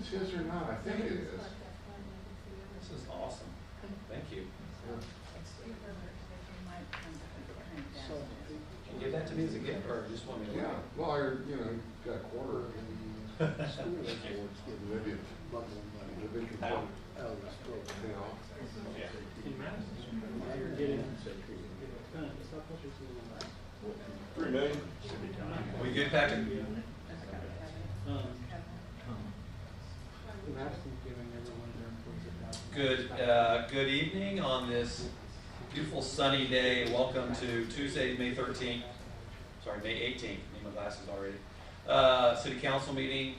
his or not? I think it is. This is awesome. Thank you. Can you give that to me as a gift, or just want me to? Yeah, well, you know, you've got a quarter. Maybe it's $3 million. We good, Patrick? Good evening on this beautiful sunny day. Welcome to Tuesday, May 13th. Sorry, May 18th. Need my glasses already. City Council meeting.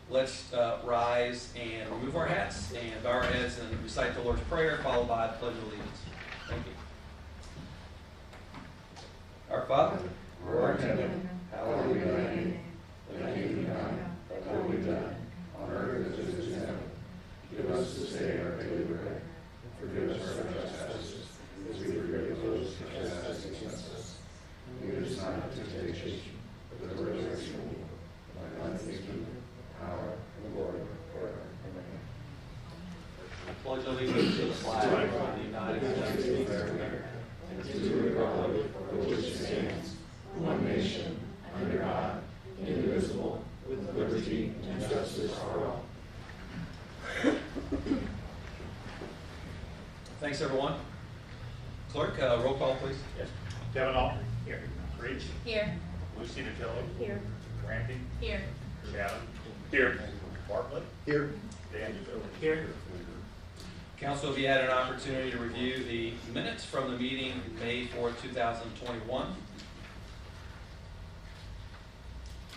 Let's rise and remove our hats and bow our heads and recite the Lord's Prayer, followed by the Pledge of Allegiance. Thank you. Our Father, who art in heaven, hallowed be thy name. Thy kingdom come, thy will be done, on earth as it is in heaven. Give us this day our daily bread. Forgive us our trespasses, as we forgive those who trespass against us. Lead us not into temptation, but deliver us from evil. For thine is the kingdom, power, and glory forever. Amen. I pledge allegiance to the flag of the United States of America, and to the republic for which it stands, one nation, under God, indivisible, with liberty and justice for all. Thanks, everyone. Clerk, roll call, please. Yes. Kevin Alter. Here. Reach. Here. Lucy DeTillo. Here. Rampy. Here. Chatham. Here. Bartlett. Here. Dan DeVille. Here. Council, have you had an opportunity to review the minutes from the meeting May 4th, 2021?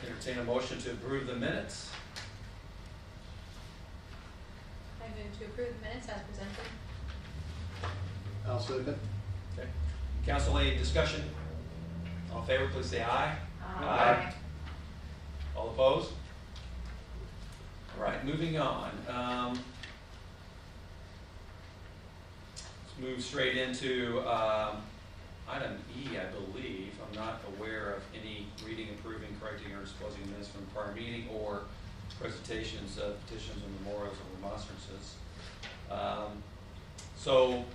Entertain a motion to approve the minutes. I move to approve the minutes as presented. I'll second. Okay. Council, any discussion? All in favor, please say aye. Aye. All opposed? All right, moving on. Let's move straight into item E, I believe. I'm not aware of any reading, approving, correcting, or disposing minutes from the prior meeting or presentations of petitions and memorials or remonstrances. So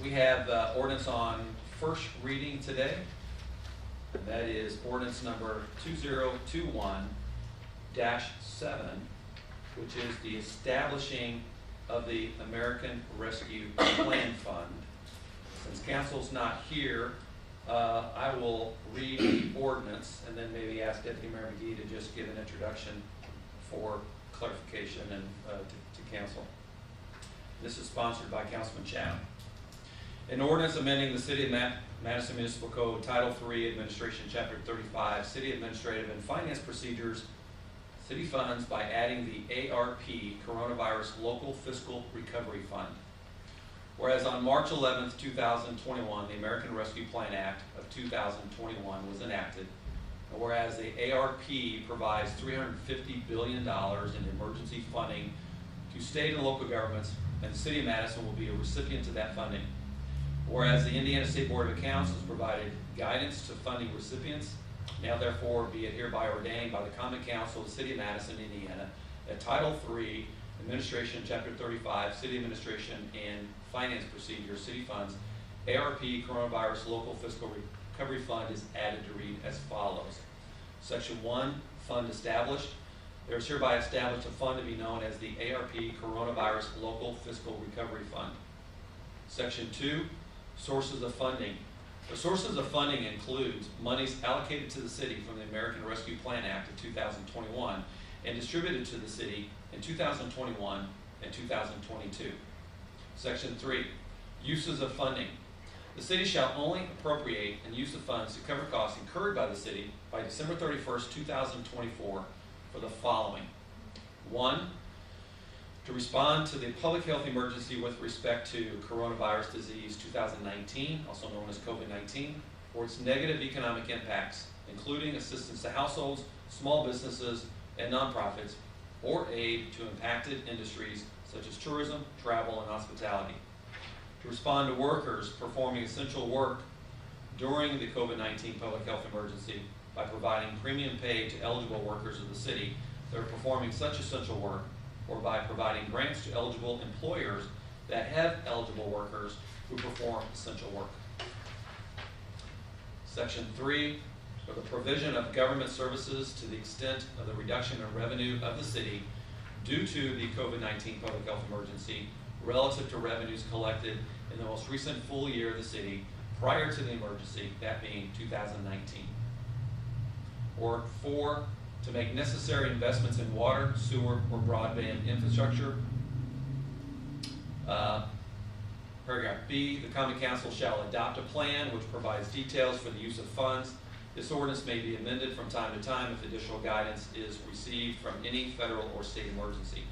we have ordinance on first reading today. And that is ordinance number 2021-7, which is the establishing of the American Rescue Plan Fund. Since council's not here, I will read the ordinance and then maybe ask Deputy Mayor McGee to just give an introduction for clarification and to council. This is sponsored by Councilman Chatham. An ordinance amending the City of Madison Municipal Code, Title III, Administration, Chapter 35, City Administrative and Finance Procedures, City Funds by adding the ARP, Coronavirus Local Fiscal Recovery Fund. Whereas on March 11th, 2021, the American Rescue Plan Act of 2021 was enacted, and whereas the ARP provides $350 billion in emergency funding to state and local governments, and the City of Madison will be a recipient of that funding. Whereas the Indiana State Board of Accounts has provided guidance to funding recipients, now therefore be it hereby ordained by the Common Council of the City of Madison, Indiana, that Title III, Administration, Chapter 35, City Administration and Finance Procedures, City Funds, ARP, Coronavirus Local Fiscal Recovery Fund is added to read as follows. Section 1, Fund Established. There is hereby established a fund to be known as the ARP, Coronavirus Local Fiscal Recovery Fund. Section 2, Sources of funding. The sources of funding includes monies allocated to the city from the American Rescue Plan Act of 2021 and distributed to the city in 2021 and 2022. Section 3, Uses of funding. The city shall only appropriate and use the funds to cover costs incurred by the city by December 31st, 2024 for the following. 1, to respond to the public health emergency with respect to coronavirus disease 2019, also known as COVID-19, or its negative economic impacts, including assistance to households, small businesses, and nonprofits, or aid to impacted industries such as tourism, travel, and hospitality. To respond to workers performing essential work during the COVID-19 public health emergency by providing premium pay to eligible workers of the city that are performing such essential work or by providing grants to eligible employers that have eligible workers who perform essential work. Section 3, for the provision of government services to the extent of the reduction in revenue of the city due to the COVID-19 public health emergency relative to revenues collected in the most recent full year of the city prior to the emergency, that being 2019. Or 4, to make necessary investments in water, sewer, or broadband infrastructure. Paragraph B, the common council shall adopt a plan which provides details for the use of funds. This ordinance may be amended from time to time if additional guidance is received from any federal or state emergency.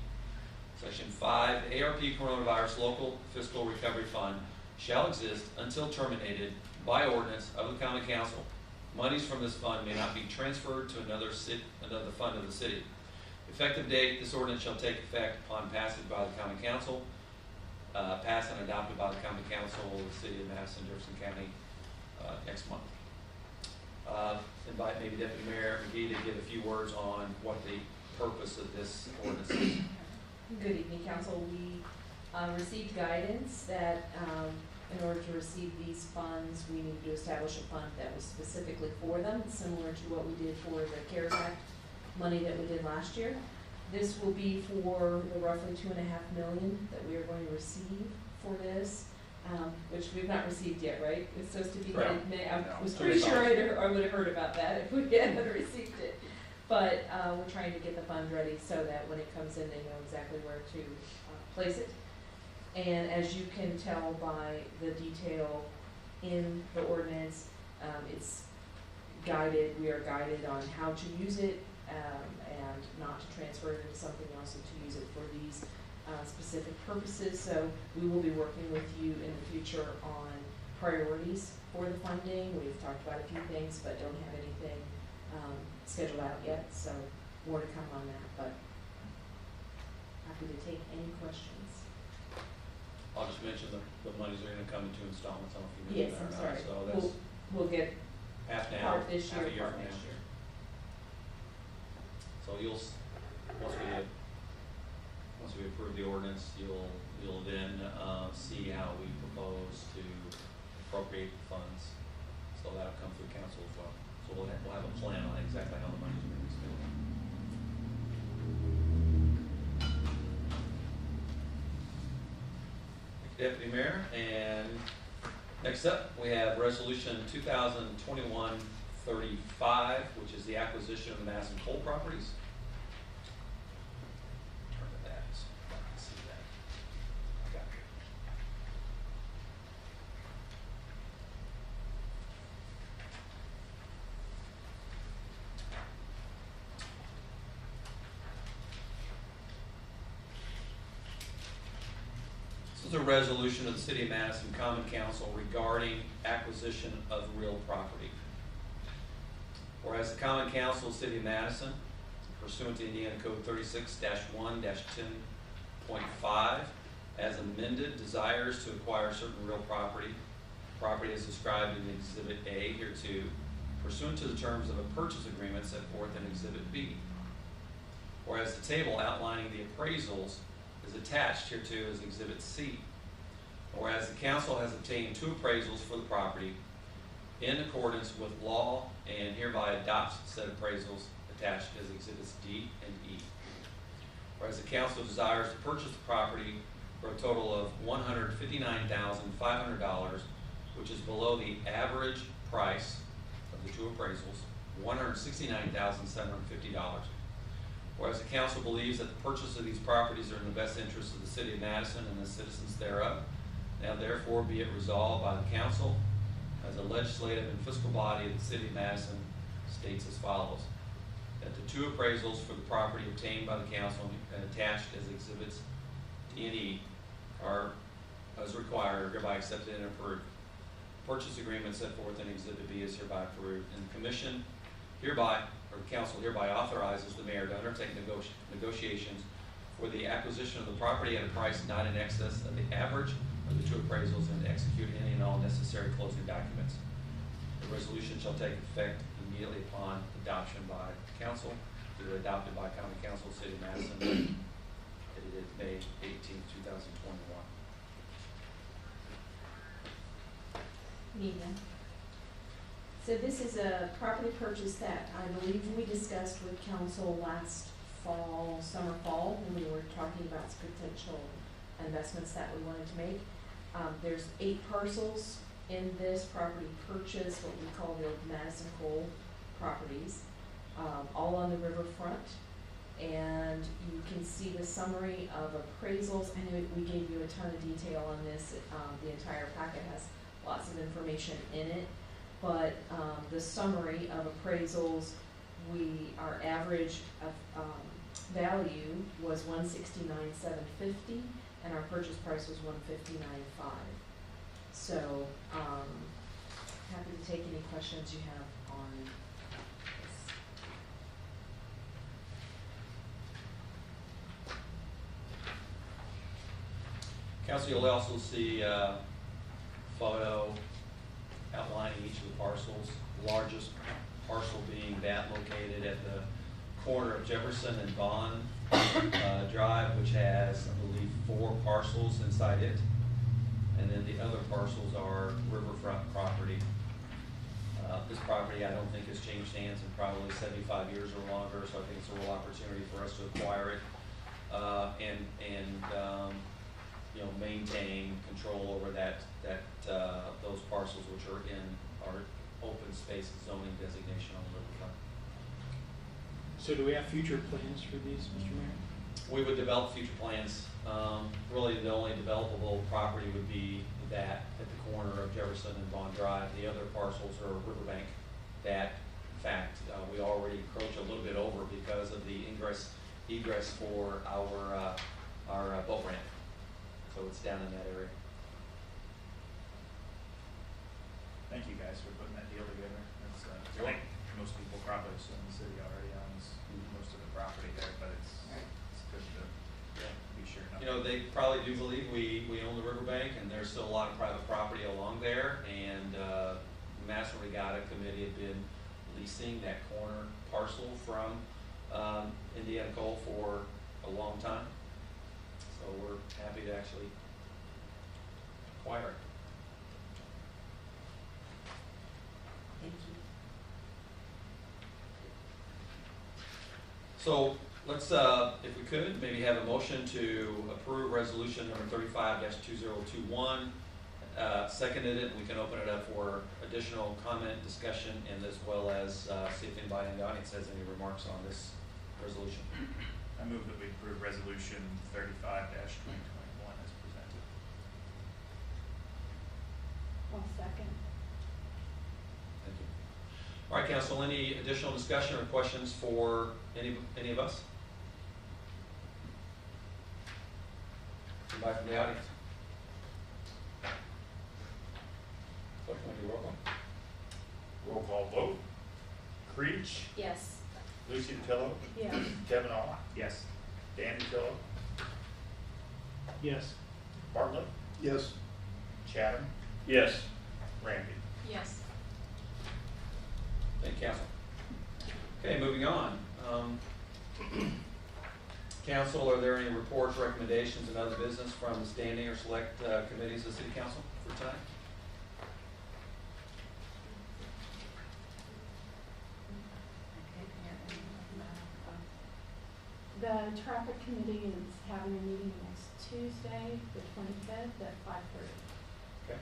Section 5, ARP Coronavirus Local Fiscal Recovery Fund shall exist until terminated by ordinance of the common council. Monies from this fund may not be transferred to another fund of the city. Effective date, this ordinance shall take effect upon passage by the common council, passed and adopted by the common council of the city of Madison, Jefferson County, next month. Invite maybe Deputy Mayor McGee to give a few words on what the purpose of this ordinance is. Good evening, Council. We received guidance that in order to receive these funds, we needed to establish a fund that was specifically for them, similar to what we did for the CARES Act money that we did last year. This will be for the roughly $2.5 million that we are going to receive for this, which we've not received yet, right? It's supposed to be Right. in May. I No. was pretty sure I would have heard about that if we hadn't received it. But we're trying to get the fund ready so that when it comes in, they know exactly where to place it. And as you can tell by the detail in the ordinance, it's guided, we are guided on how to use it and not to transfer it into something else and to use it for these specific purposes. So we will be working with you in the future on priorities for the funding. We've talked about a few things, but don't have anything scheduled out yet, so more to come on that, but happy to take any questions. I'll just mention the monies are gonna come in 2 installments, I don't know if you Yes, mentioned I'm that or sorry. not, so that's We'll get half now, part this half year, a year part from next now. year. So once we approve the ordinance, you'll then see how we propose to appropriate the funds. So that'll come through council as well. So we'll have a plan on exactly how the money's going to be spent. Thank you, Deputy Mayor. And next up, we have Resolution 2021-35, which is the acquisition of the Madison coal properties. Turn to that so I can see that. Got it. This is a resolution of the City of Madison Common Council regarding acquisition of real property. Whereas the Common Council of the City of Madison, pursuant to Indiana Code 36-1-10.5, as amended, desires to acquire certain real property as described in Exhibit A hereto, pursuant to the terms of a purchase agreement set forth in Exhibit B. Whereas the table outlining the appraisals is attached hereto as Exhibit C. Whereas the council has obtained 2 appraisals for the property in accordance with law and hereby adopts said appraisals attached as Exhibits D and E. Whereas the council desires to purchase the property for a total of $159,500, which is below the average price of the 2 appraisals, $169,750. Whereas the council believes that the purchase of these properties are in the best interest of the City of Madison and the citizens thereof, now therefore be it resolved by the council as a legislative and fiscal body of the City of Madison states as follows: that the 2 appraisals for the property obtained by the council and attached as Exhibits D and E are, as required, hereby accepted and approved. Purchase agreement set forth in Exhibit B is hereby approved, and the commission hereby, or the council hereby authorizes the mayor to undertake negotiations for the acquisition of the property at a price not in excess of the average of the 2 appraisals and to execute any and all necessary closing documents. The resolution shall take effect immediately upon adoption by council, either adopted by common council, City of Madison, 2021. Nina. So this is a property purchase that I believe we discussed with council last fall, summer, fall, when we were talking about some potential investments that we wanted to make. There's 8 parcels in this property purchase, what we call the old Madison coal properties, all on the riverfront. And you can see the summary of appraisals. I know we gave you a ton of detail on this. The entire packet has lots of information in it. But the summary of appraisals, our average of value was $169,750, and our purchase price was $159,500. So happy to take any questions you have on this. Council, you'll also see a photo outlining each of the parcels, the largest parcel being that located at the corner of Jefferson and Bond Drive, which has, I believe, 4 parcels inside it. And then the other parcels are riverfront property. This property, I don't think has changed hands in probably 75 years or longer, so I think it's a real opportunity for us to acquire it and you know, maintain control over those parcels which are in our open space zoning designation on the riverfront. So do we have future plans for these, Mr. Mayor? We would develop future plans. Really, the only developable property would be that at the corner of Jefferson and Bond Drive. The other parcels are riverbank that, in fact, we already encroach a little bit over because of the egress for our boat ramp. So it's down in that area. Thank you guys for putting that deal together. It's, I think most people probably assume the city already owns most of the property there, but it's good to be sure. You know, they probably do believe we own the riverbank, and there's still a lot of private property along there, and Madison Regatta Committee had been leasing that corner parcel from Indiana Coal for a long time. So we're happy to actually acquire it. Thank you. So let's, if we could, maybe have a motion to approve resolution number 35-2021. Seconded it, we can open it up for additional comment, discussion, and as well as see if anybody in the audience has any remarks on this resolution. I move that we approve resolution 35-2021 as presented. I'll second. Thank you. All right, council, any additional discussion or questions for any of us? Anybody from the audience? Clerk, can we do roll call? Roll call vote. Creech, Yes. Lucy DeTillo, Yes. Kevin All. Yes. Dan DeTillo, Yes. Bartlett, Yes. Chatham, Yes. Randy. Yes. Thank you, council. Okay, moving on. Council, are there any reports, recommendations, and other business from the standing or select committees of the city council for tonight? The traffic committee is having a meeting next Tuesday, the 25th at 5:30. Okay.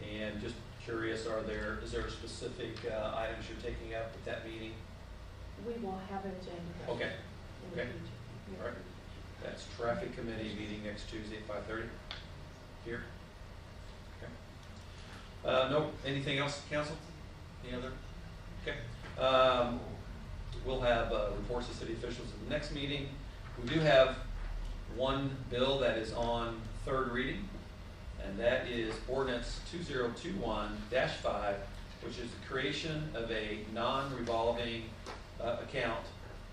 And just curious, is there specific items you're taking up at that meeting? We will have an agenda. Okay. in the Okay. future. All right. That's traffic committee meeting next Tuesday at 5:30 here. Okay. No, anything else, council? Any other? Okay. We'll have reports to city officials at the next meeting. We do have one bill that is on third reading, and that is Ordinance 2021-5, which is the creation of a non-revolving account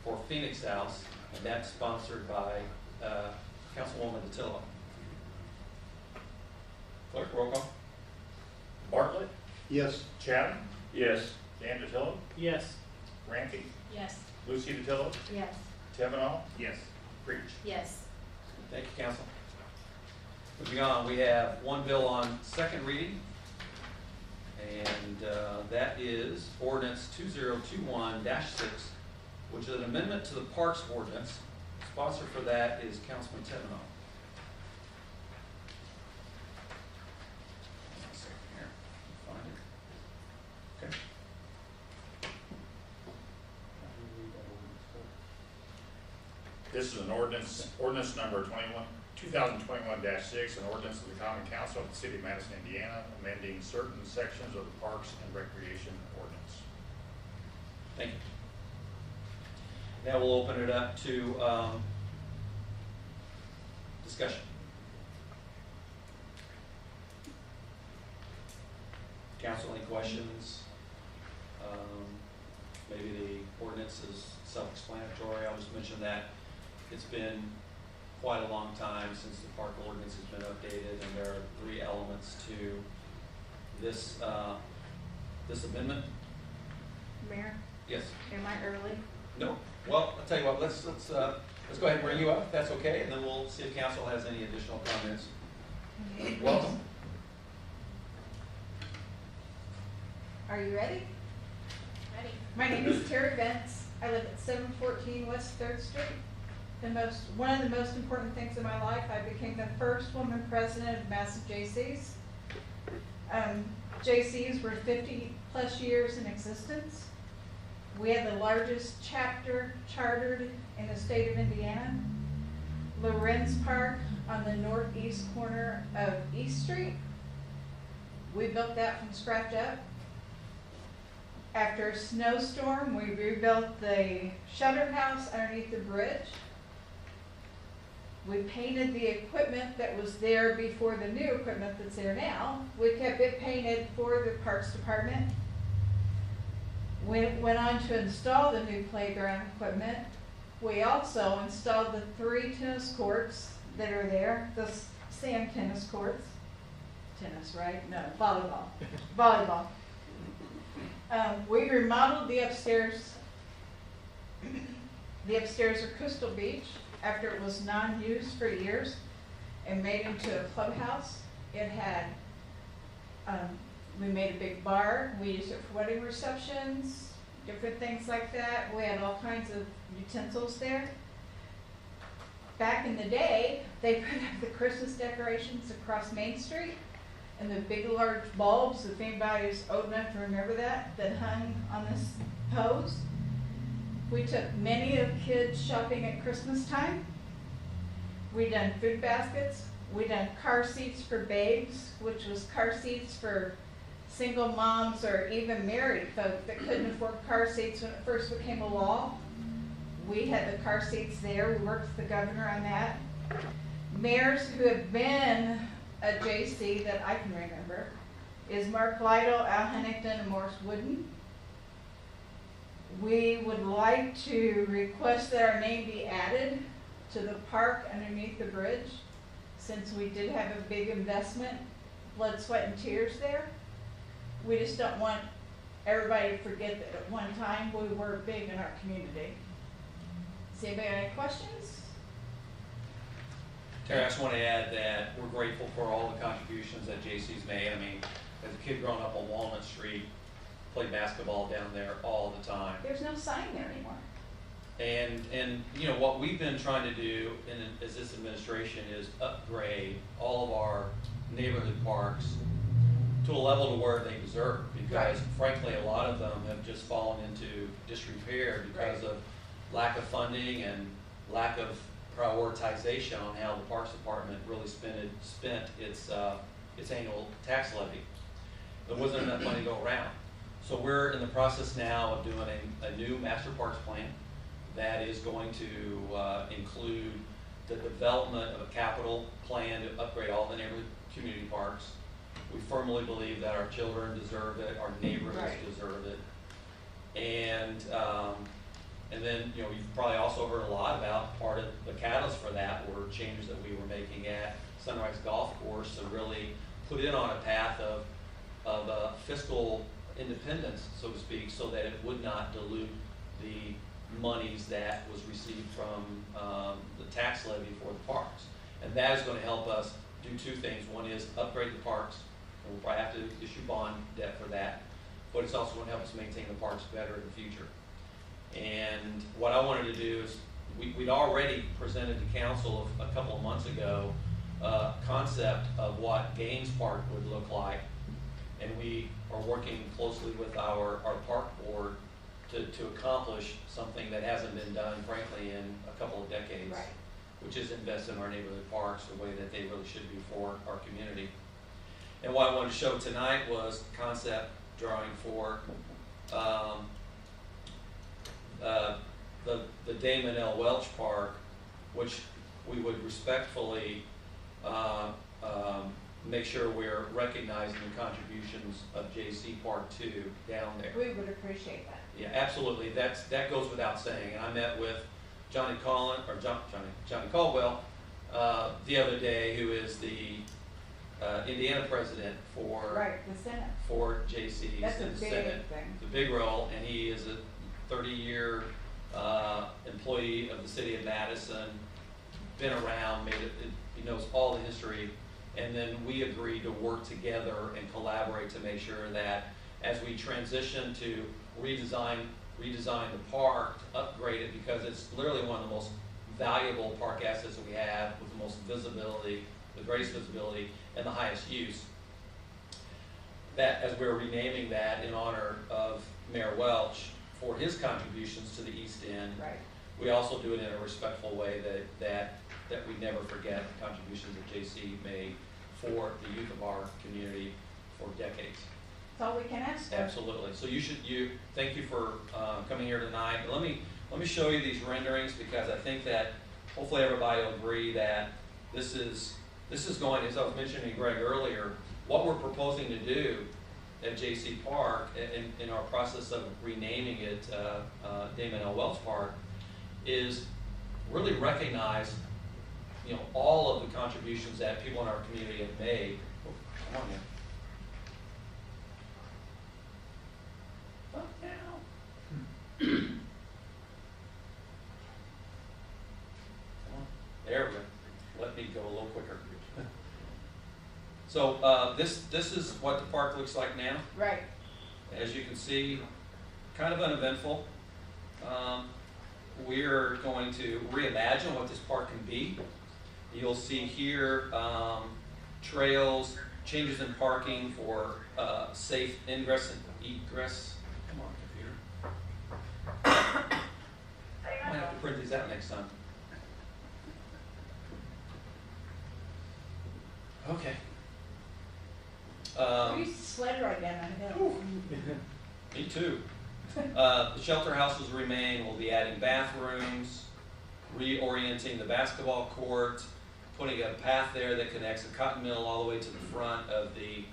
for Phoenix House, and that's sponsored by Councilwoman DeTillo. Clerk, roll call. Bartlett, Yes. Chatham, Yes. Dan DeTillo, Yes. Randy, Yes. Lucy DeTillo, Yes. Kavanaugh? Yes. Preach. Yes. Thank you, council. Moving on, we have one bill on second reading, and that is ordinance 2021-6, which is an amendment to the Parks Ordinance. Sponsor for that is Councilman Kavanaugh. One second here. Find it. Okay. This is an ordinance number 2021-6, an ordinance of the Common Council of the City of Madison, Indiana, amending certain sections of the Parks and Recreation Ordinance. Thank you. Now we'll open it up to discussion. Council, any questions? Maybe the ordinance is self-explanatory. I'll just mention that it's been quite a long time since the park ordinance has been updated, and there are 3 elements to this this amendment. Mayor, Yes. am I early? No. Well, I'll tell you what. Let's go ahead and bring you up, if that's okay, and then we'll see if council has any additional comments. Welcome. Are you ready? Ready? My name is Terry Bentz. I live at 714 West 3rd Street. One of the most important things in my life, I became the first woman president of Madison JCs. JCs were 50 plus years in existence. We had the largest chapter chartered in the state of Indiana. Lorenz Park on the northeast corner of East Street. We built that from scratch up. After a snowstorm, we rebuilt the shutter house underneath the bridge. We painted the equipment that was there before the new equipment that's there now. We kept it painted for the Parks Department. We went on to install the new playground equipment. We also installed the 3 tennis courts that are there, the sand tennis courts. Tennis, right? No, volleyball. Volleyball. We remodeled the upstairs. The upstairs of Crystal Beach after it was non-used for years and made into a clubhouse. It had, we made a big bar. We used it for wedding receptions, different things like that. We had all kinds of utensils there. Back in the day, they put up the Christmas decorations across Main Street and the big large bulbs, if anybody's old enough to remember that hung on this post. We took many of kids shopping at Christmas time. We done food baskets. We done car seats for babes, which was car seats for single moms or even married folk that couldn't afford car seats when it first became a law. We had the car seats there. We worked with the governor on that. Mayors who have been a JC that I can remember is Mark Lytle, Al Huntington, and Morris Wooden. We would like to request that our name be added to the park underneath the bridge, since we did have a big investment, blood, sweat, and tears there. We just don't want everybody to forget that at one time we were big in our community. Does anybody have any questions? Terry, I just want to add that we're grateful for all the contributions that JC's made. I mean, as a kid growing up on Walnut Street, played basketball down there all the time. There's no sign there anymore. And you know, what we've been trying to do as this administration is upgrade all of our neighborhood parks to a level to where they deserve, because frankly, a lot of them have just fallen into disrepair because of lack of funding and lack of prioritization on how the Parks Department really spent its annual tax levy. There wasn't enough money to go around. So we're in the process now of doing a new master parks plan that is going to include the development of a capital plan to upgrade all the neighborhood community parks. We firmly believe that our children deserve it, our neighborhoods deserve it. And then, you know, you've probably also heard a lot about part of the catalyst for that were changes that we were making at Sunrise Golf Course to really put it on a path of fiscal independence, so to speak, so that it would not dilute the monies that was received from the tax levy for the parks. And that is going to help us do two things. One is upgrade the parks, and we'll probably have to issue bond debt for that, but it's also going to help us maintain the parks better in the future. And what I wanted to do is, we'd already presented to council a couple of months ago a concept of what Gaines Park would look like, and we are working closely with our park board to accomplish something that hasn't been done, frankly, in a couple of decades, Right. which is invest in our neighborhood parks the way that they really should be for our community. And what I wanted to show tonight was concept drawing for the Damon L. Welch Park, which we would respectfully make sure we're recognizing the contributions of J.C. Park 2 down there. We would appreciate that. Yeah, absolutely. That goes without saying. And I met with Johnny Caldwell the other day, who is the Indiana president for Right, the Senate. for J.C.'s That's a in the big Senate. thing. It's a big role, and he is a 30-year employee of the city of Madison. Been around, he knows all the history, and then we agreed to work together and collaborate to make sure that as we transition to redesign the park, to upgrade it, because it's literally one of the most valuable park assets that we have, with the most visibility, the greatest visibility, and the highest use. That, as we're renaming that in honor of Mayor Welch for his contributions to the East End, Right. we also do it in a respectful way that we never forget the contributions that J.C. made for the youth of our community for decades. That's all we can ask for. Absolutely. So thank you for coming here tonight. Let me show you these renderings, because I think that hopefully everybody will agree that this is going, as I was mentioning to Greg earlier, what we're proposing to do at J.C. Park in our process of renaming it Damon L. Welch Park is really recognize, all of the contributions that people in our community have made. Oh, come on, man. Fuck now. Come on. There we go. Let me go a little quicker. So this is what the park looks like now. Right. As you can see, kind of uneventful. We're going to reimagine what this park can be. You'll see here trails, changes in parking for safe ingress and egress. Come on, computer. I might have to print these out next time. Okay. We used to sled ride down that hill. Me too. The shelter houses remain. We'll be adding bathrooms, reorienting the basketball court, putting a path there that connects the cotton mill all the way to the front of the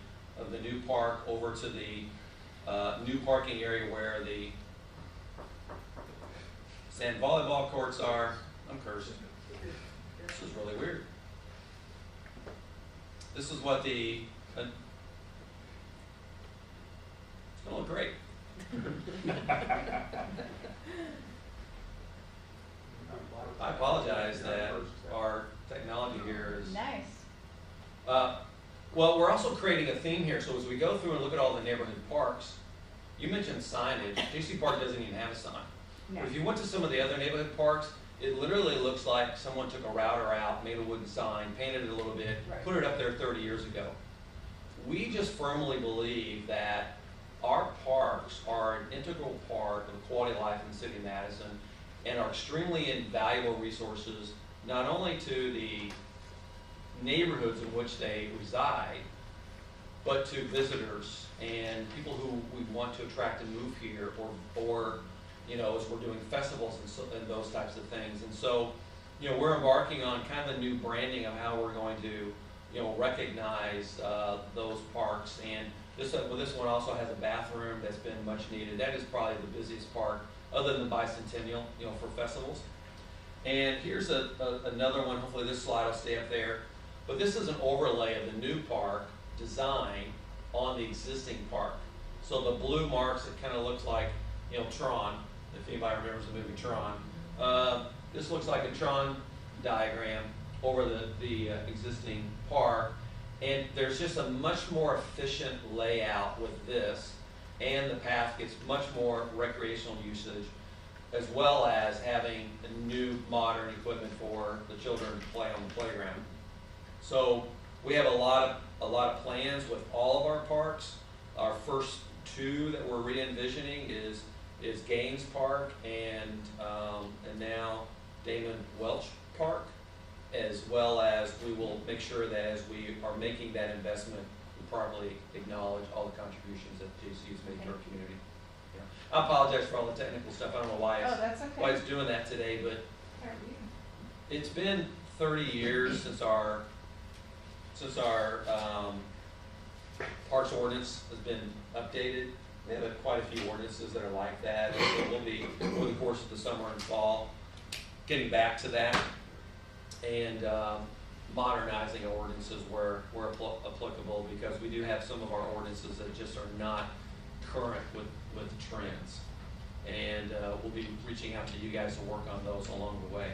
new park over to the new parking area where the sand volleyball courts are. I'm cursing. This is really weird. This is what it's gonna look great. I apologize that our technology here is. Nice. Well, we're also creating a theme here. So as we go through and look at all the neighborhood parks, you mentioned signage. J.C. Park doesn't even have a sign. No. But if you went to some of the other neighborhood parks, it literally looks like someone took a router out, made a wooden sign, painted it a little bit, Right. put it up there 30 years ago. We just firmly believe that our parks are an integral part of quality of life in the city of Madison and are extremely invaluable resources, not only to the neighborhoods in which they reside, but to visitors and people who we want to attract and move here, or as we're doing festivals and those types of things. And so, we're embarking on kind of a new branding of how we're going to, recognize those parks. And this one also has a bathroom that's been much needed. That is probably the busiest park, other than Bicentennial, for festivals. And here's another one. Hopefully this slide will stay up there. But this is an overlay of the new park design on the existing park. So the blue marks, it kind of looks like, Tron. if anybody remembers the movie Tron. This looks like a Tron diagram over the existing park, and there's just a much more efficient layout with this, and the path gets much more recreational usage, as well as having new modern equipment for the children to play on the playground. So we have a lot of plans with all of our parks. Our first two that we're re-envisioning is Gaines Park and now Damon Welch Park, as well as we will make sure that as we are making that investment, we properly acknowledge all the contributions that JC has made to our community. Yeah. I apologize for all the technical stuff. I don't know why Oh, that's okay. why it's doing that today, but How are you? it's been 30 years since our parks ordinance has been updated. We have quite a few ordinances that are like that, and so we'll be, over the course of the summer and fall, getting back to that and modernizing our ordinances where applicable, because we do have some of our ordinances that just are not current with trends. And we'll be reaching out to you guys to work on those along the way.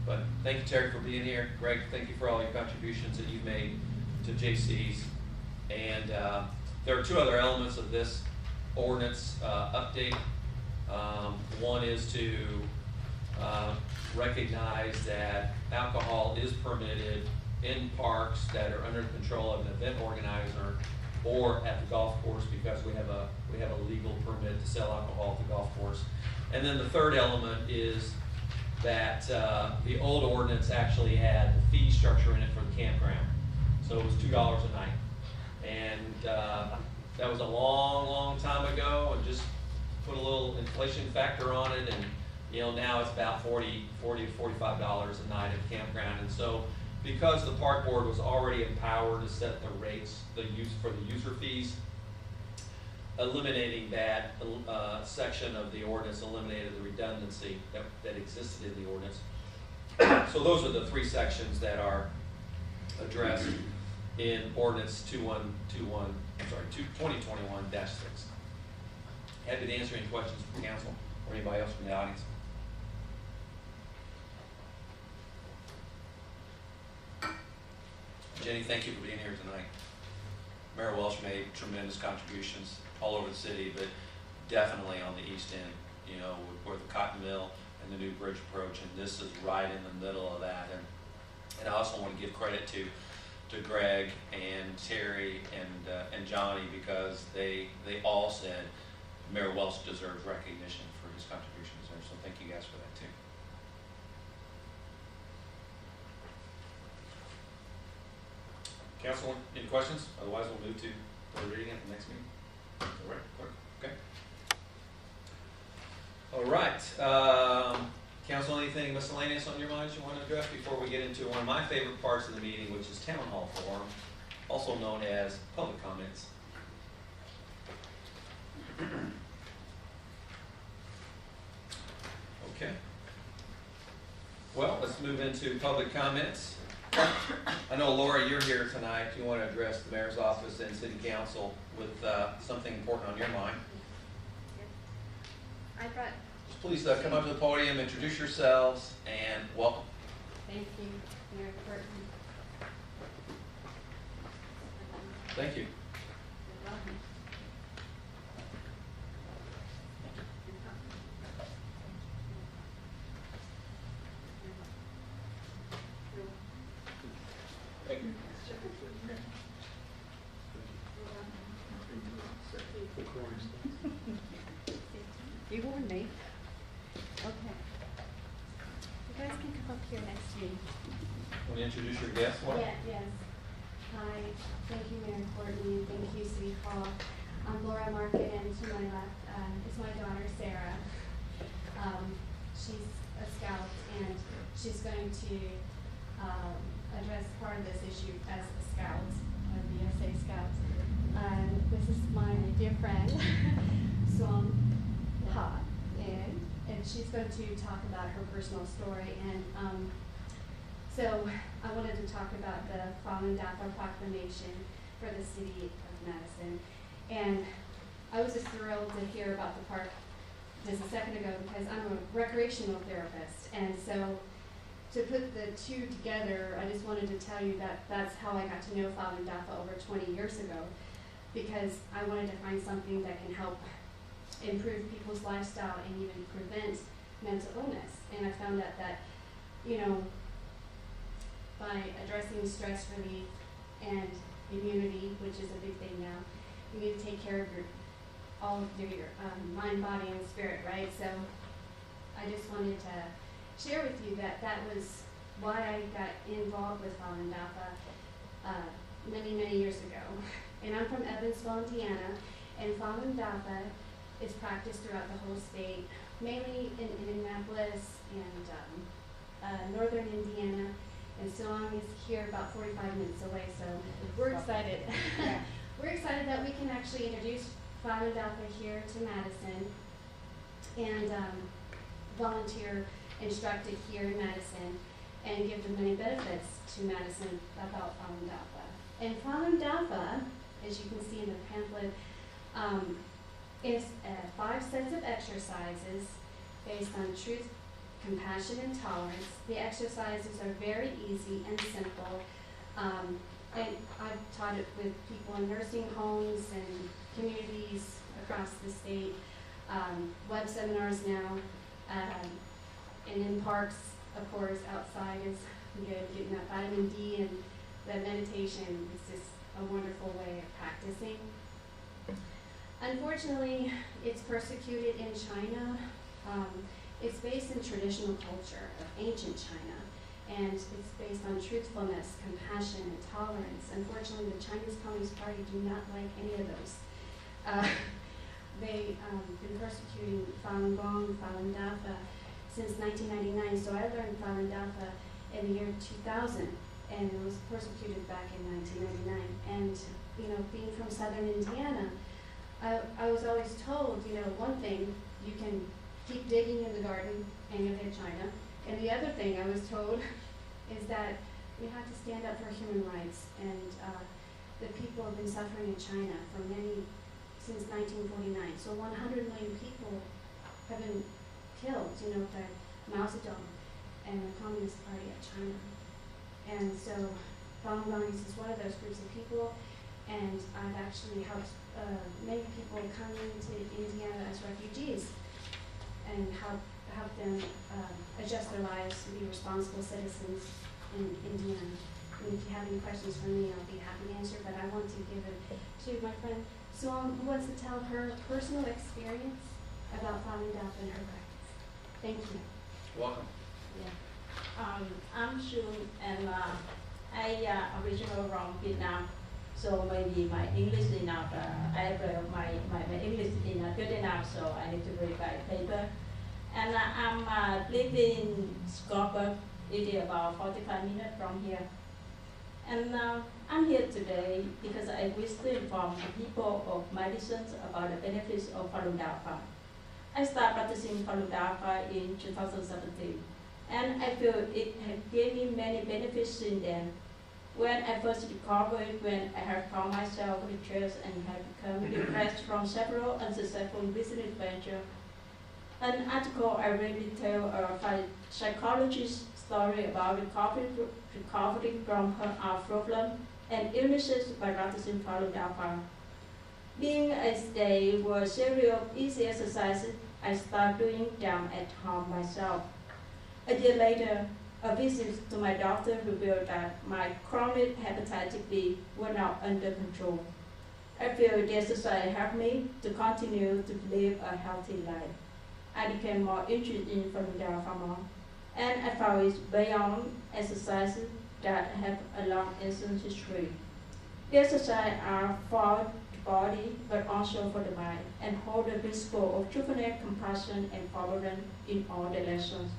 But thank you, Terry, for being here. Greg, thank you for all your contributions that you've made to JC's. And there are two other elements of this ordinance update. One is to recognize that alcohol is permitted in parks that are under the control of an event organizer or at the golf course, because we have a legal permit to sell alcohol at the golf course. And then the third element is that the old ordinance actually had the fee structure in it for the campground. So it was $2 a night. And that was a long, long time ago, and just put a little inflation factor on it, and now it's about $40 to $45 a night at the campground. And so because the park board was already empowered to set the rates, for the user fees, eliminating that section of the ordinance eliminated the redundancy that existed in the ordinance. So those are the three sections that are addressed in Ordinance 2021-6. Happy to answer any questions from council or anybody else from the audience. Jenny, thank you for being here tonight. Mayor Welch made tremendous contributions all over the city, but definitely on the east end, where the cotton mill and the new bridge approach, and this is right in the middle of that. And I also want to give credit to Greg and Terry and Johnny, because they all said Mayor Welch deserves recognition for his contributions there. So thank you guys for that too. Council, any questions? Otherwise, we'll move to the reading at the next meeting. All right, clerk. Okay. All right. Council, anything miscellaneous on your minds you want to address before we get into one of my favorite parts of the meeting, which is Town Hall Forum, also known as public comments? Okay. Well, let's move into public comments. I know, Laura, you're here tonight. You want to address the mayor's office and city council with something important on your mind. Just please come up to the podium, introduce yourselves, and welcome. Thank you, Mayor Courtney. Thank you. You're welcome. Thank you. You warned me. Okay. You guys can come up here next to me. Want to introduce your guest? Yeah, yes. Hi, thank you, Mayor Courtney, and thank you, City Hall. I'm Laura Market, and to my left is my daughter, Sarah. She's a scout, and she's going to address part of this issue as a scout, a BSA scout. This is my dear friend, Swam Ha, and she's going to talk about her personal story. And so I wanted to talk about the Fallen Dappler Proclamation for the city of Madison. And I was just thrilled to hear about the park just a second ago because I'm a recreational therapist, and so to put the two together, I just wanted to tell you that that's how I got to know Falun Dafa over 20 years ago, because I wanted to find something that can help improve people's lifestyle and even prevent mental illness. And I found out that, you know, by addressing stress relief and immunity, which is a big thing now, you need to take care of all of your mind, body, and spirit, right? So I just wanted to share with you that that was why I got involved with Falun Dafa many, many years ago. And I'm from Evansville, Indiana, and Falun Dafa is practiced throughout the whole state, mainly in Indianapolis and northern Indiana, and Silang is here about 45 minutes away, so we're excited. We're excited that we can actually introduce Falun Dafa here to Madison and volunteer instructed here in Madison and give them many benefits to Madison about Falun Dafa. And Falun Dafa, as you can see in the pamphlet, is 5 sets of exercises based on truth, compassion, and tolerance. The exercises are very easy and simple. And I've taught it with people in nursing homes and communities across the state, web seminars now, and in parks, of course. Outside is good, getting that vitamin D and that meditation is just a wonderful way of practicing. Unfortunately, it's persecuted in China. It's based in traditional culture of ancient China, and it's based on truthfulness, compassion, and tolerance. Unfortunately, the Chinese Communist Party do not like any of those. They've been persecuting Falun Gong, Falun Dafa since 1999, so I learned Falun Dafa in the year 2000, and it was persecuted back in 1999. And, you know, being from southern Indiana, I was always told, you know, one thing, you can keep digging in the garden and you'll hit China. And the other thing I was told is that we have to stand up for human rights. And the people have been suffering in China since 1949. So 100 million people have been killed, you know, by Mao Zedong and the Communist Party of China. And so Falun Gong is one of those groups of people, and I've actually helped many people come into Indiana as refugees and help them adjust their lives to be responsible citizens in Indiana. And if you have any questions for me, I'll be happy to answer, but I want to give it to my friend Suong, who wants to tell her personal experience about Falun Dafa and her practice. Thank you. Welcome. Yeah. I'm Shun, and I originally from Vietnam, so maybe my English is not, my English is not good enough, so I need to read by paper. And I'm living in Scotland, it is about 45 minutes from here. And I'm here today because I wish to inform the people of Madison about the benefits of Falun Dafa. I started practicing Falun Dafa in 2017, and I feel it has given me many benefits since then. When I first recovered, when I had found myself depressed and had become depressed from several unsuccessful business ventures, an article I read tell a psychologist's story about recovering from her art problem and illnesses by practicing Falun Dafa. Being as they were a series of easy exercises, I started doing them at home myself. A year later, a visit to my doctor revealed that my chronic hepatitis B was not under control. I feel the exercise helped me to continue to live a healthy life. I became more interested in Falun Dafa, and I found it beyond exercises that have a long ancient history. The exercises are for the body, but also for the mind, and hold the principle of truthfulness, compassion, and tolerance in all the lessons.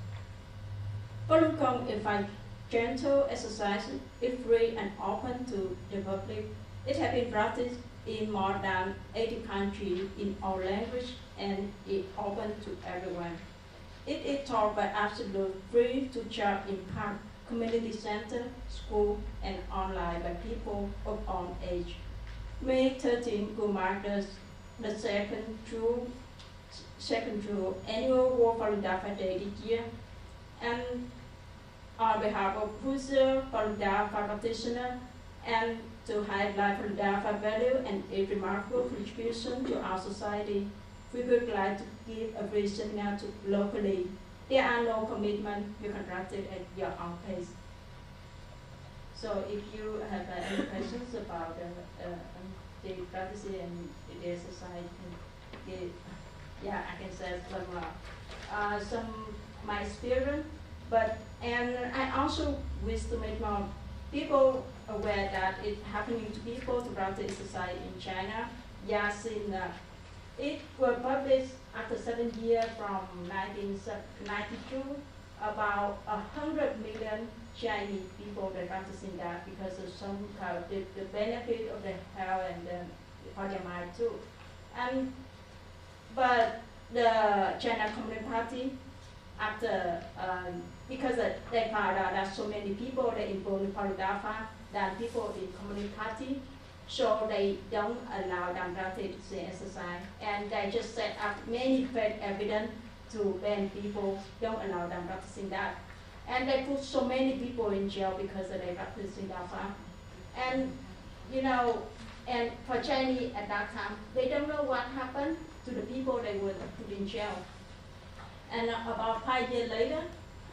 Falun Gong is a gentle exercise. It's free and open to the public. It has been practiced in more than 80 countries in all languages, and it's open to everyone. It is taught by absolute free to charge in park, community center, school, and online by people of all age. May 13 will mark the second true second to annual World Florida Day this year. And on behalf of Hoosier Florida practitioner and to highlight Florida value and a remarkable contribution to our society, we would like to give a brief seminar to locally. There are no commitments. You conduct it at your own pace. So if you have any questions about the privacy and the society, I can say some my experience. And I also wish to make more people aware that it's happening to people throughout the society in China. Since it was published after 7 years from 1992, about 100 million Chinese people that practicing that because of some kind of the benefit of the health and for their mind too. But the China Communist Party, after because they found out that so many people they involved in Florida than people in Communist Party, so they don't allow them to exercise, and they just set up many fake evidence to ban people, don't allow them practicing that. And they put so many people in jail because they practicing that. And and for Chinese at that time, they don't know what happened to the people they were put in jail. And about 5 years later,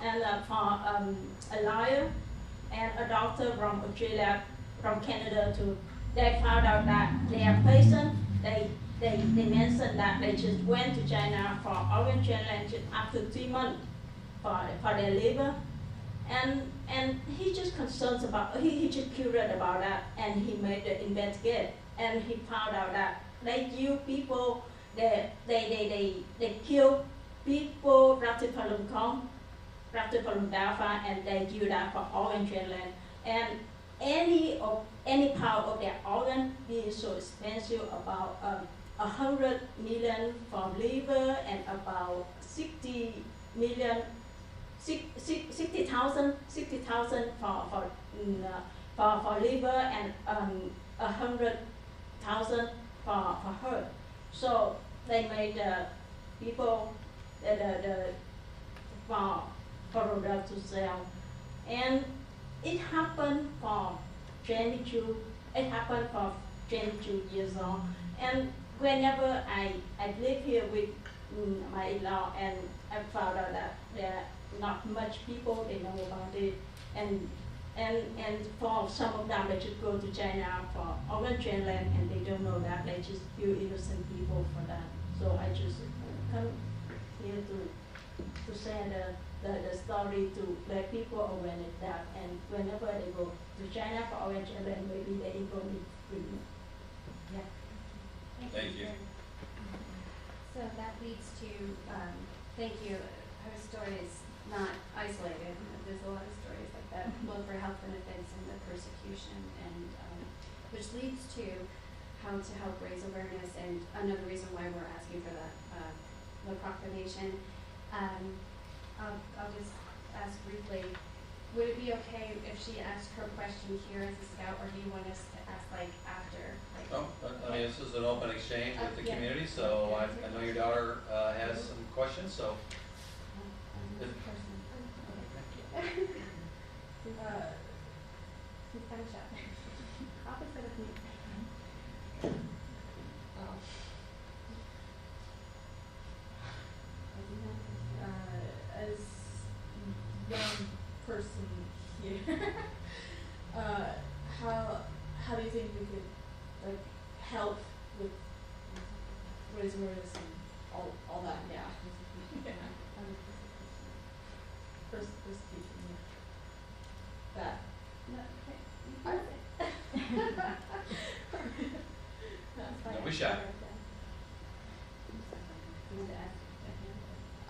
and for a lawyer and a doctor from Australia, from Canada too, they found out that their patient, they mentioned that they just went to China for organ transplant after 3 months for their liver. And he just concerned about, he just curious about that, and he made the investigate, and he found out that they kill people, they kill people Rapid Falun Gong, Rapid Falun Dafa, and they kill that for organ transplant. And any part of their organ being so expensive, about 100 million for liver and about 60,000 for liver and 100,000 for heart. So they made the people for product to sell, and it happened for 22. It happened for 22 years old. And whenever I live here with my in-law, and I found out that there are not much people they know about it, and for some of them they just go to China for organ transplant, and they don't know that, they just kill innocent people for that. So I just come here to share the story to let people aware of that, and whenever they go to China for organ transplant, maybe they go with me. Yeah. Thank you. So that leads to, thank you, her story is not isolated. There's a lot of stories like that, both for health benefits and the persecution, and which leads to how to help raise awareness, and another reason why we're asking for that the proclamation. I'll just ask briefly, would it be okay if she asked her question here as a scout, or do you want us to ask after? I mean, this is an open exchange with the Yeah. community, so I know your daughter has some questions, so. This person. Okay. Who's got a shot? Opposite of me. As young person here, how do you think we could help with raise awareness and all that? Yeah. First teaching, yeah. That. No, okay. Don't be shy.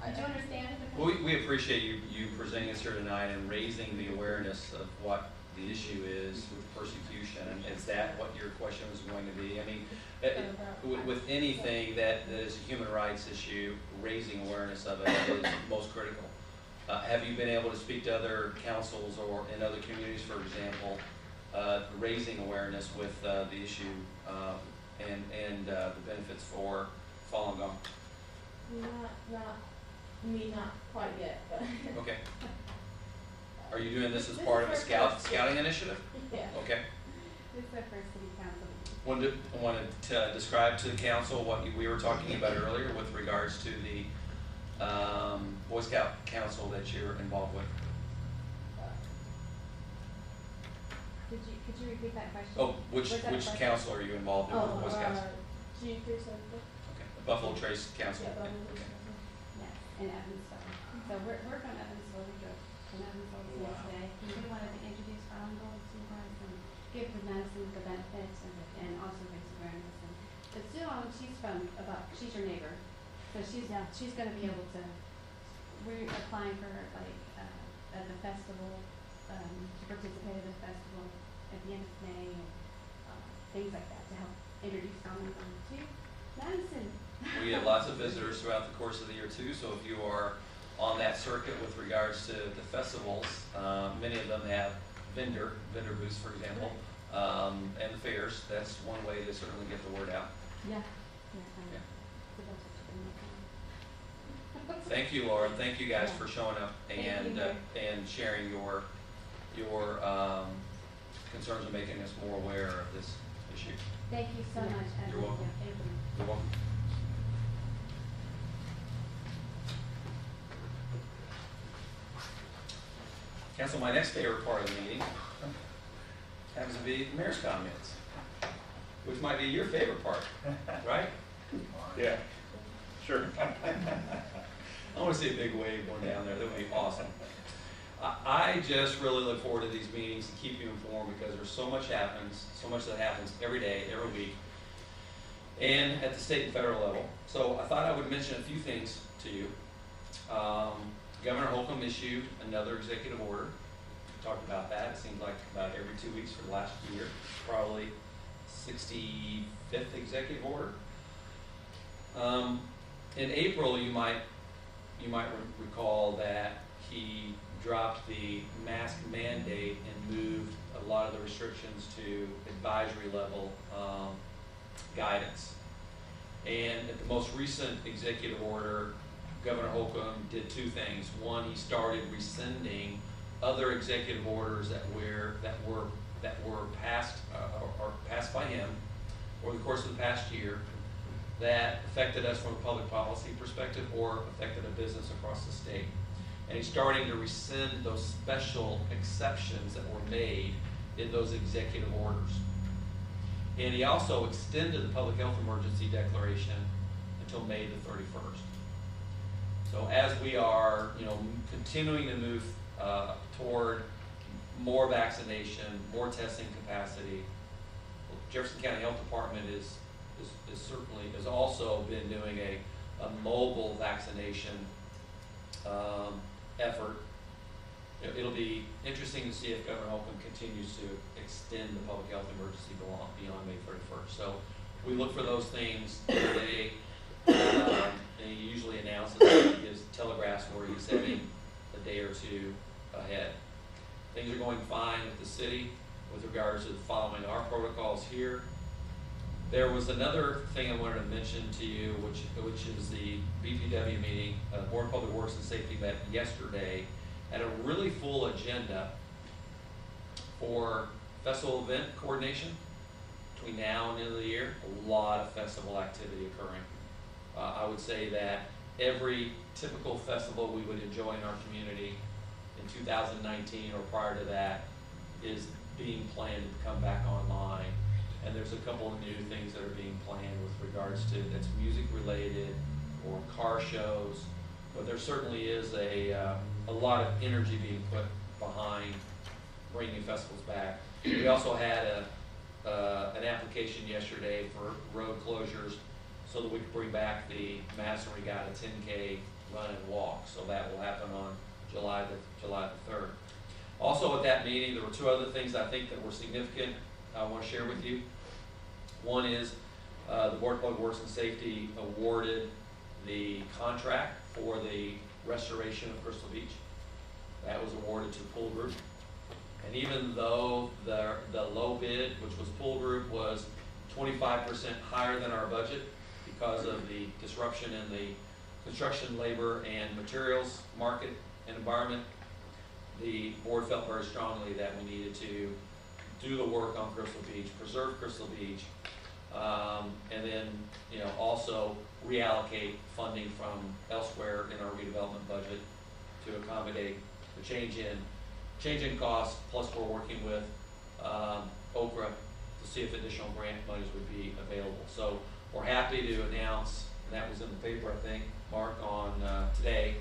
Did you understand? Well, we appreciate you presenting us here tonight and raising the awareness of what the issue is with persecution. And is that what your question was going to be? I mean, with anything that is a human rights issue, raising awareness of it is most critical. Have you been able to speak to other councils or in other communities, for example, raising awareness with the issue and the benefits for Falun Gong? Not me, not quite yet, but. Okay. Are you doing this as This part is of a our first- scouting initiative? Yeah. Okay. This is our first city council meeting. Wanted to describe to the council what we were talking about earlier with regards to the Boy Scout Council that you're involved with. Could you repeat that question? Oh, which Was that a question? council are you involved in with Boy Scouts? G through seven. Okay, the Buffalo Trace Council. Yeah, Okay. Buffalo Trace Yes, in Evansville. So we're from Evansville, we drove from Evansville yesterday. We wanted to introduce our own goals to us and give the Madison the benefits and also raise awareness. And but Sue Ellen, she's your neighbor, so she's gonna be able to, we're applying for like, at the festival, to participate in the festival at the end of May and, things like that to help introduce Common to Madison. We have lots of visitors throughout the course of the year too, so if you are on that circuit with regards to the festivals, many of them have vendor booths, for example, and the fairs. That's one way to certainly get the word out. Yeah. Yeah. Thank you, Laura. Thank you guys for showing up and sharing your concerns and making us more aware of this issue. Thank you so much. You're welcome. Yeah, thank you. You're welcome. Council, my next favorite part of the meeting happens to be the mayor's comments, which might be your favorite part, right? Yeah, sure. I want to see a big wave going down there. That would be awesome. I just really look forward to these meetings to keep you informed because there's so much that happens every day, every week, and at the state and federal level. So I thought I would mention a few things to you. Governor Holcomb issued another executive order. We talked about that. It seems like about every 2 weeks for the last year, probably 65th executive order. In April, you might recall that he dropped the mask mandate and moved a lot of the restrictions to advisory level guidance. And at the most recent executive order, Governor Holcomb did two things. One, he started rescinding other executive orders that were passed or passed by him over the course of the past year that affected us from a public policy perspective or affected a business across the state. And he's starting to rescind those special exceptions that were made in those executive orders. And he also extended the public health emergency declaration until May the 31st. So as we are, continuing to move toward more vaccination, more testing capacity, Jefferson County Health Department has also been doing a mobile vaccination effort. It'll be interesting to see if Governor Holcomb continues to extend the public health emergency beyond May 31st. So we look for those things today. And he usually announces that he gives telegraphs where he's heading a day or two ahead. Things are going fine with the city with regards to following our protocols here. There was another thing I wanted to mention to you, which is the BPW meeting. Board of Public Works and Safety met yesterday, had a really full agenda for festival event coordination between now and the end of the year. A lot of festival activity occurring. I would say that every typical festival we would enjoy in our community in 2019 or prior to that is being planned to come back online. And there's a couple of new things that are being planned with regards to that's music related or car shows. But there certainly is a lot of energy being put behind bringing festivals back. We also had an application yesterday for road closures so that we could bring back the Madison Regatta 10K run and walk. So that will happen on July the 3rd. Also at that meeting, there were two other things I think that were significant I want to share with you. One is the Board of Public Works and Safety awarded the contract for the restoration of Crystal Beach. That was awarded to Pool Group. And even though the low bid, which was Pool Group, was 25% higher than our budget because of the disruption in the construction, labor, and materials market and environment. The board felt very strongly that we needed to do the work on Crystal Beach, preserve Crystal Beach, and then, you know, also reallocate funding from elsewhere in our redevelopment budget to accommodate the change in costs, plus we're working with Okra to see if additional grant monies would be available. So we're happy to announce, and that was in the paper, I think, Mark, on today,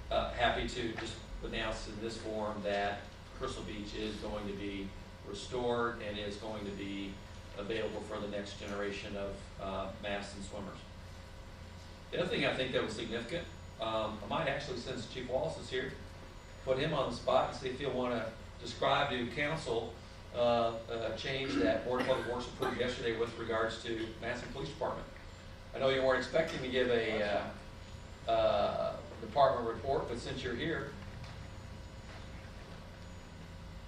happy to just announce in this forum that Crystal Beach is going to be restored and is going to be available for the next generation of Madison swimmers. The other thing I think that was significant, I might actually, since Chief Wallace is here, put him on the spot and see if he'll want to describe to council a change that Board of Public Works approved yesterday with regards to Madison Police Department. I know you weren't expecting to give a department report, but since you're here.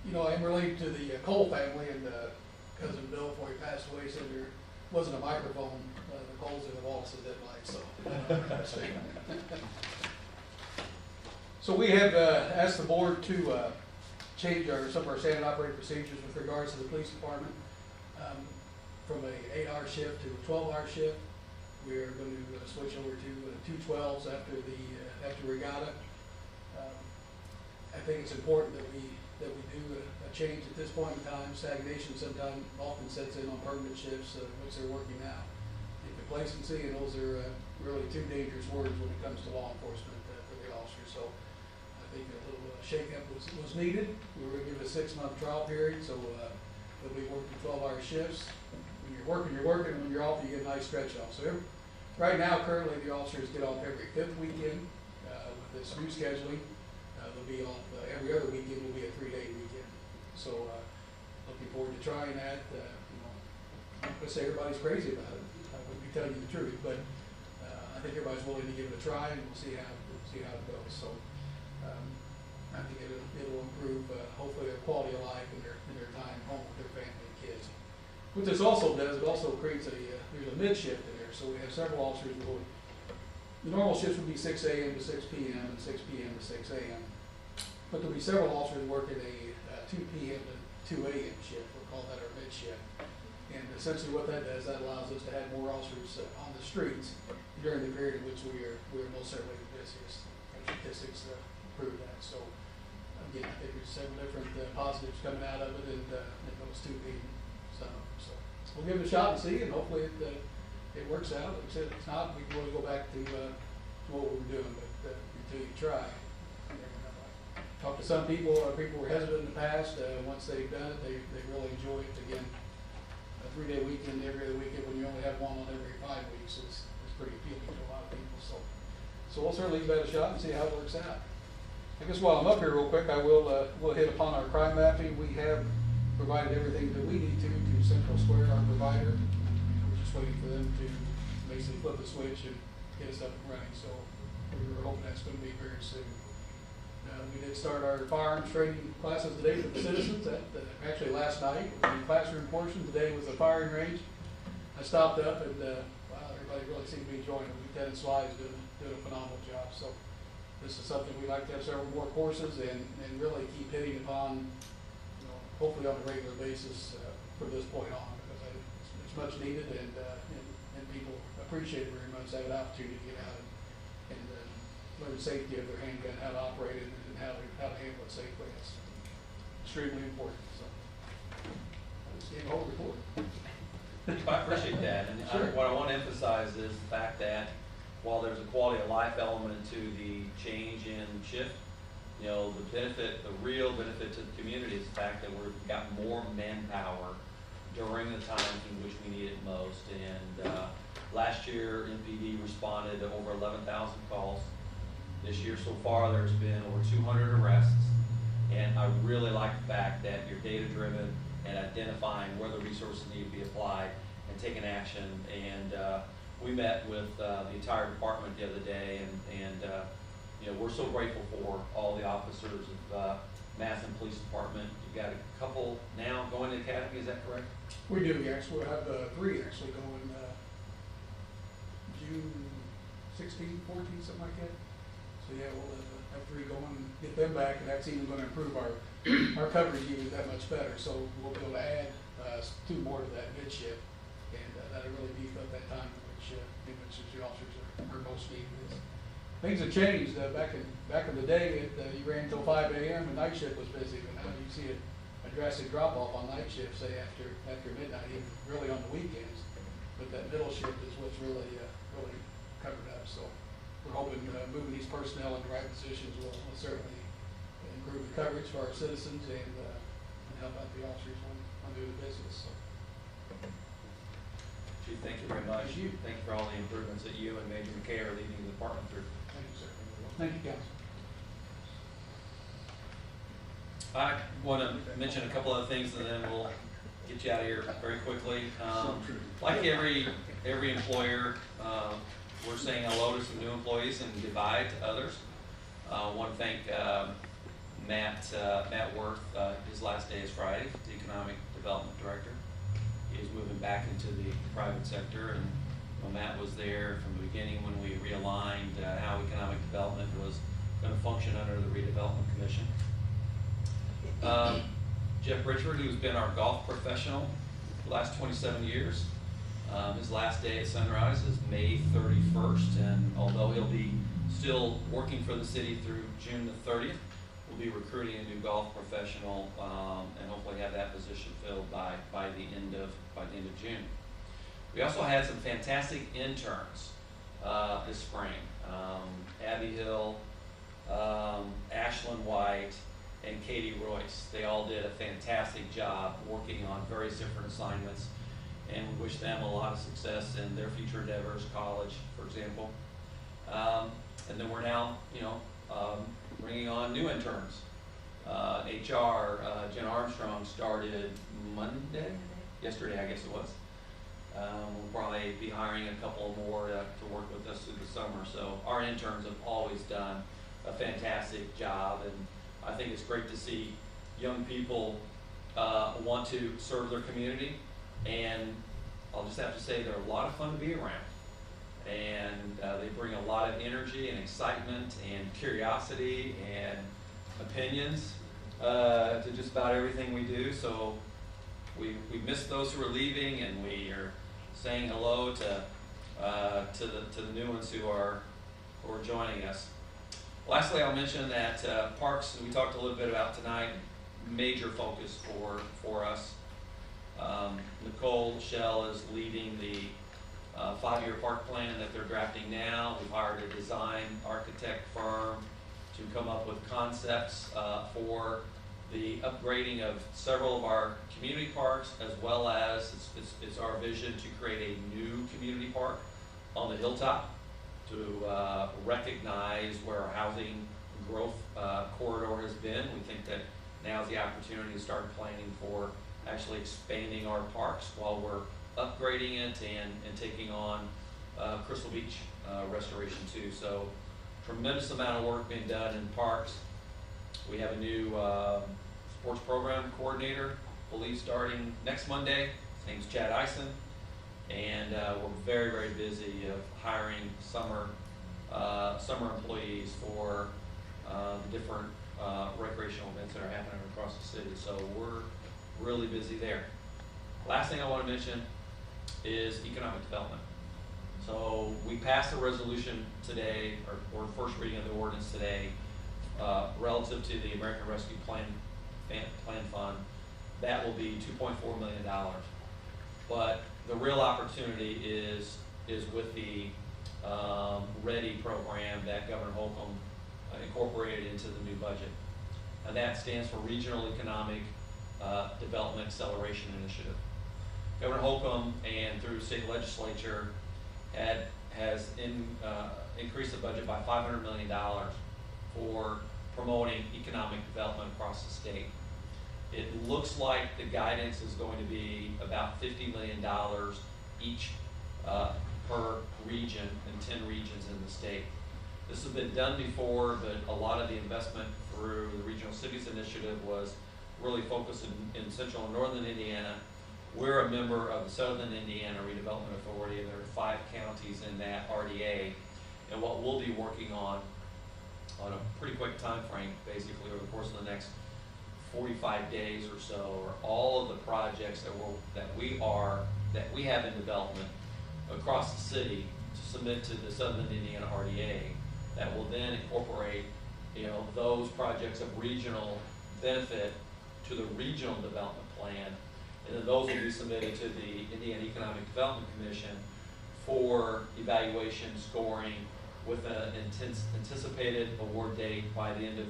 You know, I'm related to the Cole family, and cousin Bill, before he passed away, said there wasn't a microphone. The Coles in the Wallaces didn't like, so. So we have asked the board to change some of our standard operating procedures with regards to the police department from a 8-hour shift to a 12-hour shift. We are going to switch over to 2 12s after regatta. I think it's important that we do a change at this point in time. Stagnation sometimes often sets in on permanent shifts, which they're working now. Complacency, and those are really two dangerous words when it comes to law enforcement for the officers. So I think a little shake-up was needed. We were going to give a 6-month trial period, so they'll be working 12-hour shifts. When you're working, you're working. When you're off, you get a nice stretch off. So right now, currently, the officers get off every 5th weekend with this new scheduling. They'll be off every other weekend. Will be a 3-day weekend. So looking forward to trying that. You know, I'm not going to say everybody's crazy about it. I wouldn't be telling you the truth, but I think everybody's willing to give it a try, and we'll see how it goes. So I think it'll improve hopefully their quality of life and their time home with their family and kids. What this also does, it also creates there's a mid shift in there. So we have several officers going. The normal shifts would be 6 a.m. to 6 p.m. and 6 p.m. to 6 a.m. But there'll be several officers working a 2 p.m. to 2 a.m. shift. We'll call that our mid shift. And essentially what that does, that allows us to have more officers on the streets during the period in which we are most certainly the busiest. Our statistics prove that. So again, I think there's several different positives coming out of it, and those two being some of them. So we'll give it a shot and see, and hopefully it works out. Like I said, if it's not, we can always go back to what we were doing, but until you try. Talked to some people, people were hesitant in the past. Once they've done it, they really enjoy it. Again, a 3-day weekend every other weekend when you only have one on every 5 weeks is pretty appealing to a lot of people. So we'll certainly give that a shot and see how it works out. I guess while I'm up here real quick, I will we'll hit upon our crime mapping. We have provided everything that we need to Central Square, our provider. We're just waiting for them to basically flip the switch and get us up and running. So we're hoping that's going to be very soon. We did start our firearms training classes today for the citizens. Actually last night, the classroom portion. Today was the firing range. I stopped up, and wow, everybody really seemed to be enjoying it. Lieutenant Sly is doing a phenomenal job. So this is something we'd like to have several more courses and really keep hitting upon, you know, hopefully on a regular basis from this point on, because it's much needed, and people appreciate it very much to have an opportunity to get out and learn the safety of their handgun, how to operate it, and how to handle it safely. It's extremely important. So I just gave a whole report. I appreciate that, and Sure. what I want to emphasize is the fact that while there's a quality of life element to the change in shift, you know, the real benefit to the community is the fact that we've got more manpower during the times in which we need it most. And last year, MPD responded to over 11,000 calls. This year so far, there's been over 200 arrests, and I really like the fact that you're data-driven and identifying where the resources need to be applied and taking action. And we met with the entire department the other day, and you know, we're so grateful for all the officers of Madison Police Department. You've got a couple now going to the academy, is that correct? We do, yes. We'll have 3 actually going June 16, 14, something like that. So yeah, we'll have 3 going and get them back, and that's even gonna improve our coverage even that much better. So we'll be able to add 2 more to that midship, and that'll really beef up that time, which the officers are most needed. Things have changed. Back in the day, you ran until 5 a.m. and night shift was busy, but now you see a drastic drop off on night shift, say after midnight, even really on the weekends. But that middle shift is what's really covered up. So we're hoping moving these personnel in the right positions will certainly improve the coverage for our citizens and help out the officers on doing the business. So. Chief, thank you very much. Thank you. Thank you for all the improvements that you and Major McKay are leading the department through. Thank you, sir. Thank you, Council. I want to mention a couple other things, and then we'll get you out of here very quickly. Like every employer, we're saying hello to some new employees and goodbye to others. I want to thank Matt Worth. His last day is Friday, the Economic Development Director. He is moving back into the private sector, and Matt was there from the beginning when we realigned how economic development was going to function under the Redevelopment Commission. Jeff Richard, who's been our golf professional for the last 27 years, his last day at Sunrise is May 31st, and although he'll be still working for the city through June the 30th, we'll be recruiting a new golf professional and hopefully have that position filled by the end of June. We also had some fantastic interns this spring. Abby Hill, Ashlyn White, and Katie Royce. They all did a fantastic job working on various different assignments, and we wish them a lot of success in their future endeavors, college, for example. And then we're now, bringing on new interns. HR, Jen Armstrong started yesterday, I guess it was. We'll probably be hiring a couple more to work with us through the summer. So our interns have always done a fantastic job, and I think it's great to see young people want to serve their community, and I'll just have to say they're a lot of fun to be around. And they bring a lot of energy and excitement and curiosity and opinions to just about everything we do. So we miss those who are leaving, and we are saying hello to the new ones who are joining us. Lastly, I'll mention that parks, we talked a little bit about tonight, major focus for us. Nicole Shell is leading the 5-year park plan that they're drafting now. We've hired a design architect firm to come up with concepts for the upgrading of several of our community parks, as well as it's our vision to create a new community park on the hilltop to recognize where our housing growth corridor has been. We think that now is the opportunity to start planning for actually expanding our parks while we're upgrading it and taking on Crystal Beach restoration too. So tremendous amount of work being done in parks. We have a new sports program coordinator, believe starting next Monday. His name's Chad Eisen. And we're very, very busy of hiring summer employees for the different recreational events that are happening across the city. So we're really busy there. Last thing I want to mention is economic development. So we passed a resolution today, or first reading of the ordinance today, relative to the American Rescue Plan Fund. That will be $2.4 million. But the real opportunity is with the READY program that Governor Holcomb incorporated into the new budget. And that stands for Regional Economic Development Acceleration Initiative. Governor Holcomb, and through the state legislature, has increased the budget by $500 million for promoting economic development across the state. It looks like the guidance is going to be about $50 million each per region in 10 regions in the state. This has been done before, but a lot of the investment through the Regional Cities Initiative was really focused in central and northern Indiana. We're a member of the Southern Indiana Redevelopment Authority, and there are 5 counties in that RDA. And what we'll be working on a pretty quick time frame, basically over the course of the next 45 days or so, are all of the projects that we have in development across the city to submit to the Southern Indiana RDA that will then incorporate, those projects of regional benefit to the regional development plan, and then those will be submitted to the Indiana Economic Development Commission for evaluation, scoring, with an anticipated award date by the end of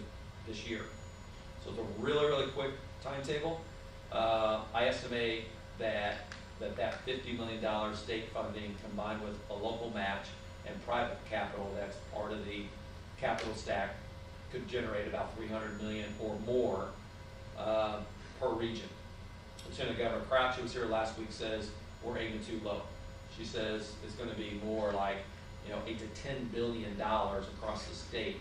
this year. So it's a really, really quick timetable. I estimate that $50 million state funding combined with a local match and private capital that's part of the capital stack could generate about $300 million or more per region. Lieutenant Governor Crouch, who was here last week, says we're aiming too low. She says it's going to be more like $8 to $10 billion across the state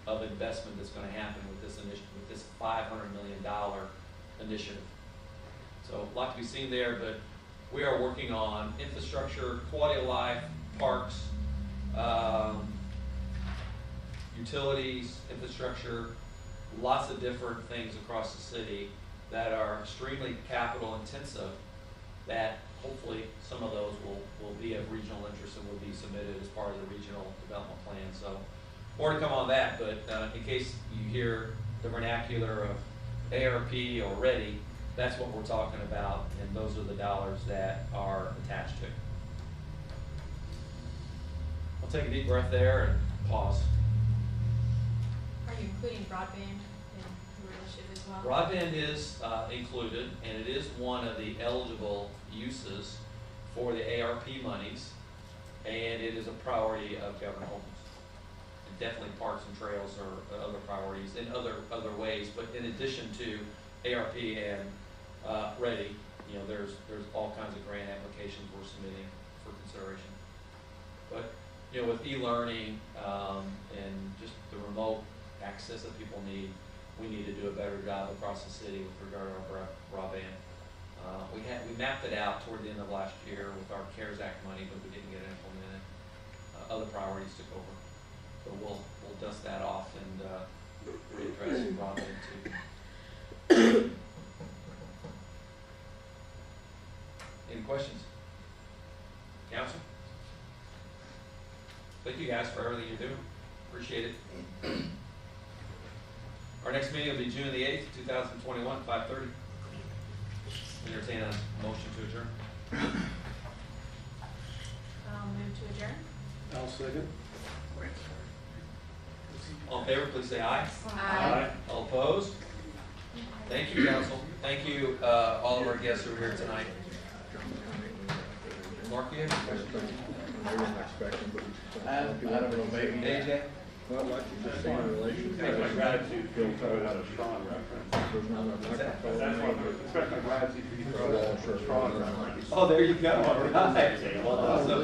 of investment that's going to happen with this initiative, with this $500 million initiative. So a lot to be seen there, but we are working on infrastructure, quality of life, parks, utilities, infrastructure, lots of different things across the city that are extremely capital intensive, that hopefully some of those will be of regional interest and will be submitted as part of the regional development plan. So more to come on that, but in case you hear the vernacular of ARP or READY, that's what we're talking about, and those are the dollars that are attached to it. I'll take a deep breath there and pause. Are you including broadband in your initiative as well? Broadband is included, and it is one of the eligible uses for the ARP monies, and it is a priority of Governor Holmes. And definitely parks and trails are other priorities in other ways, but in addition to ARP and READY, there's all kinds of grant applications we're submitting for consideration. But with e-learning and just the remote access that people need, we need to do a better job across the city with regard to our broadband. We mapped it out toward the end of last year with our CARES Act money, but we didn't get it implemented. Other priorities took over, so we'll dust that off and readdress broadband too. Any questions? Council? Thank you guys for everything you're doing. Appreciate it. Our next meeting will be June the 8th, 2021, 5:30. Entertain a motion to adjourn. I'll move to adjourn. I'll second. All in favor, please say aye. Aye. All opposed? Thank you, council. Thank you, all of our guests who are here tonight. Mark, you have any questions? I don't know, maybe. AJ? Well, like you just said, in relation to. Express my gratitude for you throwing out a strong reference. There's not a microphone. That's what, express my gratitude for you throwing out a strong reference. Oh, there you go. All right. Well done.